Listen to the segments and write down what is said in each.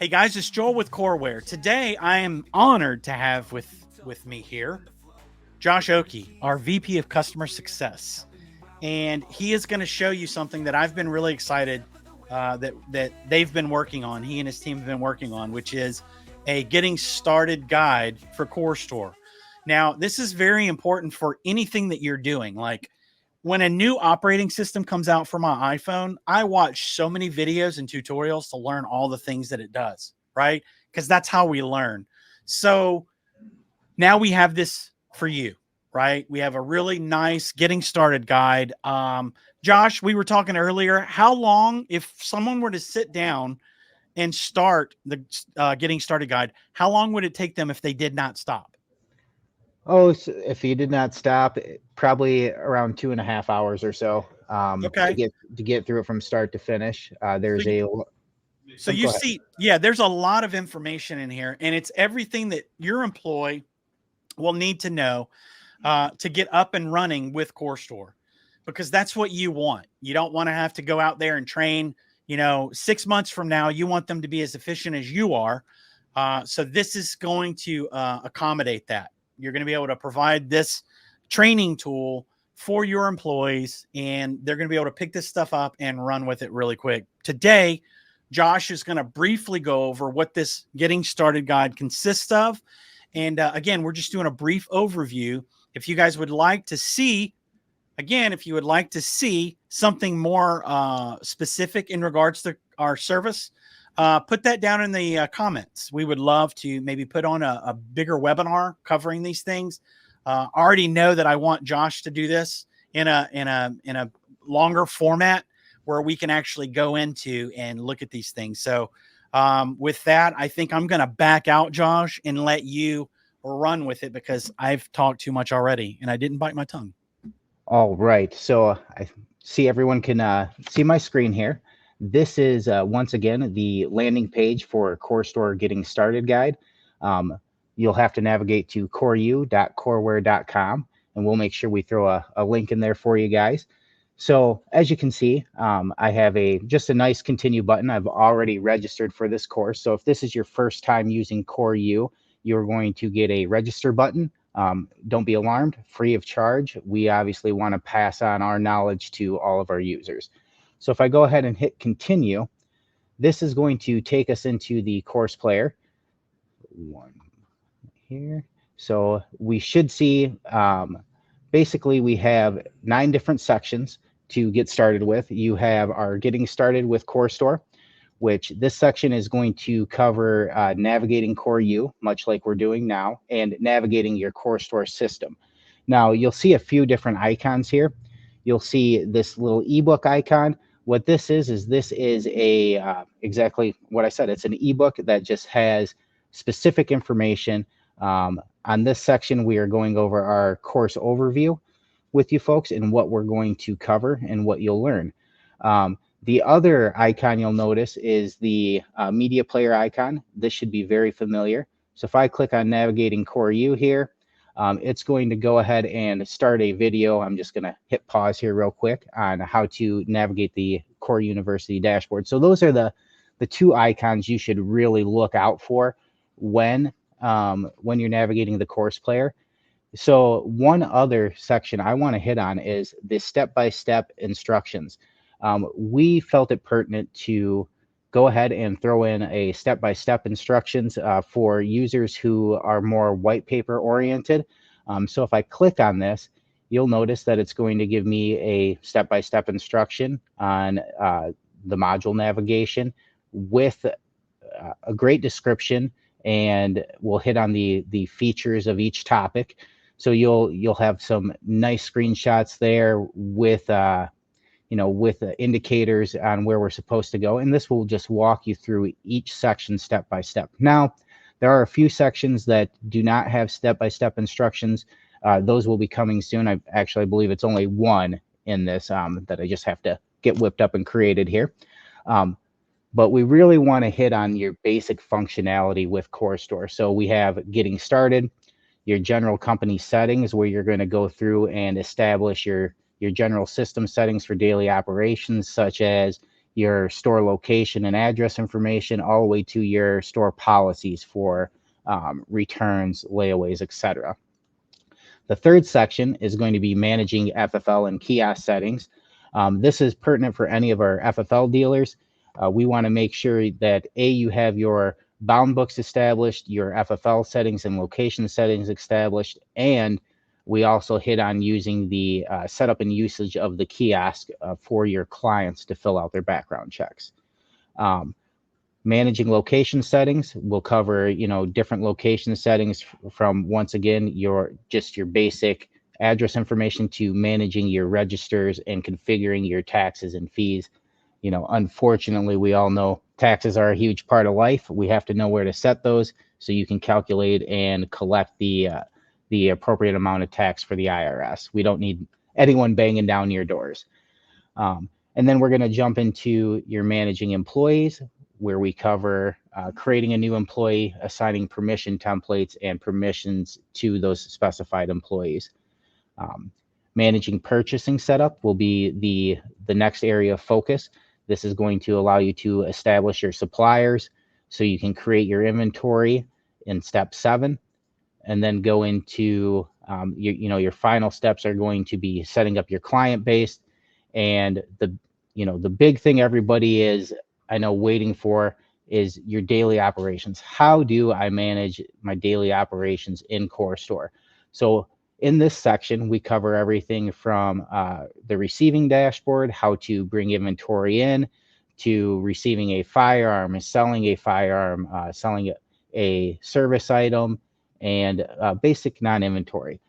Hey guys, it's Joel with Coreware. Today I am honored to have with me here Josh Okey, our VP of Customer Success. And he is going to show you something that I've been really excited that they've been working on. He and his team have been working on, which is a getting started guide for coreSTORE. Now, this is very important for anything that you're doing. Like when a new operating system comes out for my iPhone, I watch so many videos and tutorials to learn all the things that it does, right? Because that's how we learn. So now we have this for you, right? We have a really nice getting started guide. Josh, we were talking earlier. How long, if someone were to sit down and start the getting started guide, how long would it take them if they did not stop? Oh, so if you did not stop, probably around 2.5 hours or so to Okay. get through it from start to finish. So There's you, a so oh, you go ahead. see, yeah, there's a lot of information in here, and it's everything that your employee will need to know to get up and running with coreSTORE, because that's what you want. You don't want to have to go out there and train. 6 months from now, you want them to be as efficient as you are. So this is going to accommodate that. You're going to be able to provide this training tool for your employees, and they're going to be able to pick this stuff up and run with it really quick. Today, Josh is going to briefly go over what this getting started guide consists of. And again, we're just doing a brief overview. If you guys would like to see, again, if you would like to see something more specific in regards to our service, put that down in the comments. We would love to maybe put on a bigger webinar covering these things. I already know that I want Josh to do this in a longer format where we can actually go into and look at these things. So with that, I think I'm going to back out, Josh, and let you run with it because I've talked too much already and I didn't bite my tongue. All right. So I see everyone can see my screen here. This is once again the landing page for coreSTORE Getting Started Guide. You'll have to navigate to coreu.coreware.com, and we'll make sure we throw a link in there for you guys. So as you can see, I have just a nice continue button. I've already registered for this course. So if this is your first time using CoreU, you're going to get a register button. Don't be alarmed, free of charge. We obviously want to pass on our knowledge to all of our users. So if I go ahead and hit continue, this is going to take us into the course player. One here. So we should see, basically we have 9 different sections to get started with. You have our getting started with coreSTORE, which this section is going to cover navigating CoreU, much like we're doing now, and navigating your coreSTORE system. Now, you'll see a few different icons here. You'll see this little ebook icon. What this is this is exactly what I said. It's an ebook that just has specific information. On this section, we are going over our course overview with you folks and what we're going to cover and what you'll learn. The other icon you'll notice is the media player icon. This should be very familiar. So if I click on navigating CoreU here, it's going to go ahead and start a video. I'm just going to hit pause here real quick on how to navigate the Core University dashboard. So those are the 2 icons you should really look out for when you're navigating the course player. So one other section I want to hit on is the step-by-step instructions. We felt it pertinent to go ahead and throw in a step-by-step instructions for users who are more white paper oriented. So if I click on this, you'll notice that it's going to give me a step-by-step instruction on the module navigation with a great description, and we'll hit on the features of each topic. So you'll have some nice screenshots there with with indicators on where we're supposed to go. And this will just walk you through each section step by step. Now, there are a few sections that do not have step-by-step instructions. Those will be coming soon. I believe it's only one in this that I just have to get whipped up and created here. But we really want to hit on your basic functionality with coreSTORE. So we have getting started, your general company settings, where you're going to go through and establish your general system settings for daily operations, such as your store location and address information, all the way to your store policies for returns, layaways, etc. The third section is going to be managing FFL and kiosk settings. This is pertinent for any of our FFL dealers. We want to make sure that you have your bound books established, your FFL settings and location settings established, and we also hit on using the setup and usage of the kiosk for your clients to fill out their background checks. Managing location settings will cover, different location settings from, once again, your basic address information to managing your registers and configuring your taxes and fees. Unfortunately, we all know taxes are a huge part of life. We have to know where to set those so you can calculate and collect the appropriate amount of tax for the IRS. We don't need anyone banging down your doors. And then we're going to jump into your managing employees, where we cover creating a new employee, assigning permission templates and permissions to those specified employees. Managing purchasing setup will be the next area of focus. This is going to allow you to establish your suppliers so you can create your inventory in step 7, and then go into your final steps are going to be setting up your client base. And the big thing everybody is, I know, waiting for is your daily operations. How do I manage my daily operations in CoreStore? So in this section, we cover everything from the receiving dashboard, how to bring inventory in, to receiving a firearm, selling a firearm, selling a service item, and basic non-inventory.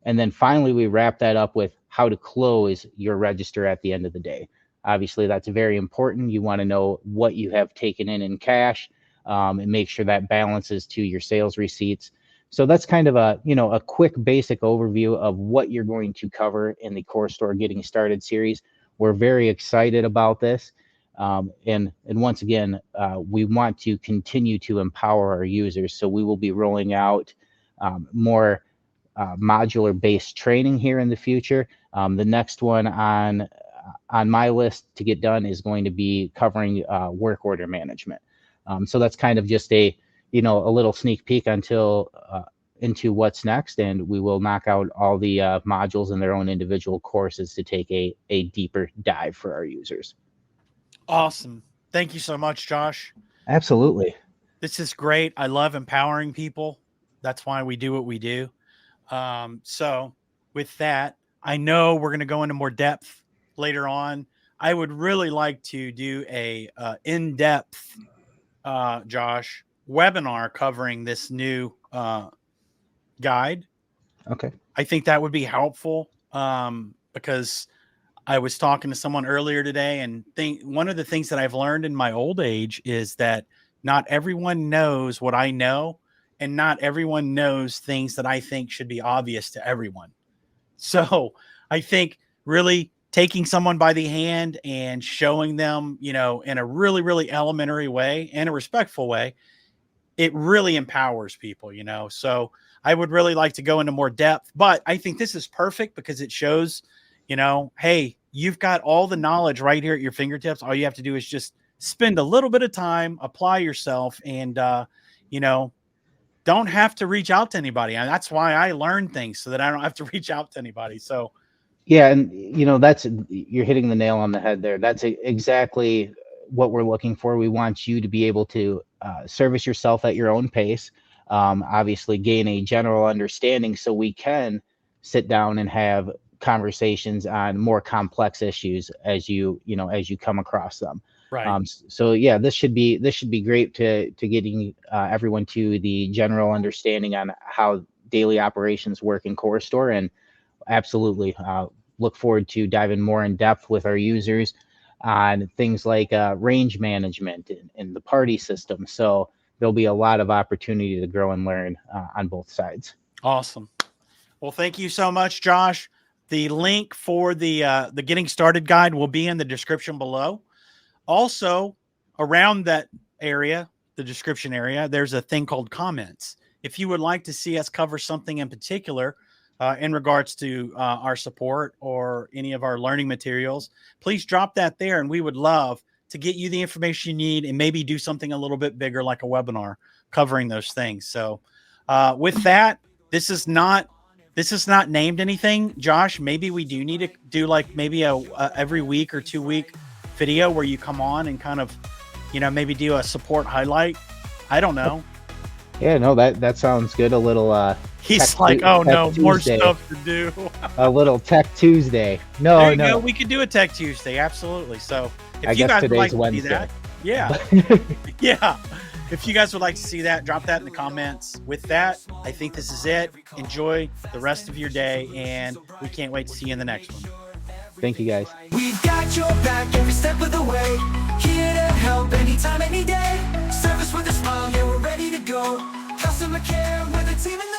And then finally, we wrap that up with how to close your register at the end of the day. Obviously, that's very important. You want to know what you have taken in cash, and make sure that balances to your sales receipts. So that's kind of a quick basic overview of what you're going to cover in the CoreStore Getting Started series. We're very excited about this. And once again, we want to continue to empower our users. So we will be rolling out more modular-based training here in the future. The next one on my list to get done is going to be covering work order management. So that's kind of just a little sneak peek into what's next, and we will knock out all the modules in their own individual courses to take a deeper dive for our users. Awesome. Thank you so much, Josh. Absolutely. This is great. I love empowering people. That's why we do what we do. So with that, I know we're going to go into more depth later on. I would really like to do a in-depth, Josh, webinar covering this new guide. Okay. I think that would be helpful because I was talking to someone earlier today, and one of the things that I've learned in my old age is that not everyone knows what I know, and not everyone knows things that I think should be obvious to everyone. So I think really taking someone by the hand and showing them, in a really, really elementary way and a respectful way, it really empowers people, So I would really like to go into more depth, but I think this is perfect because it shows, hey, you've got all the knowledge right here at your fingertips. All you have to do is just spend a little bit of time, apply yourself, and, don't have to reach out to anybody. And that's why I learn things, so that I don't have to reach out to anybody. So yeah, and you're hitting the nail on the head there. That's exactly what we're looking for. We want you to be able to service yourself at your own pace, obviously gain a general understanding so we can sit down and have conversations on more complex issues as you come across them. right. So yeah, this should be great to getting everyone to the general understanding on how daily operations work in CoreStore. And absolutely look forward to diving more in depth with our users on things like range management and the party system. So there'll be a lot of opportunity to grow and learn on both sides. Awesome. Well, thank you so much, Josh. The link for the Getting Started guide will be in the description below. Also, around that area, the description area, there's a thing called comments. If you would like to see us cover something in particular, in regards to our support or any of our learning materials, please drop that there, and we would love to get you the information you need and maybe do something a little bit bigger like a webinar covering those things. So with that, this is not named anything, Josh. Maybe we do need to do like maybe a every week or 2 week video where you come on and kind of, maybe do a support highlight. I don't know. Yeah, no, that sounds good. A little He's like, oh no, more stuff to do. A little Tech Tuesday. No, there you no. go. We could do a Tech Tuesday. Absolutely. So if I you guess guys would today's like to see Wednesday. that, yeah. Yeah. If you guys would like to see that, drop that in the comments. With that, I think this is it. Enjoy the rest of your day, and we can't wait to see you in the next one. Thank you, guys. We've got your back every step of the way. Here to help anytime, any day. Service with a smile, yeah, we're ready to go. Customer care with a team in the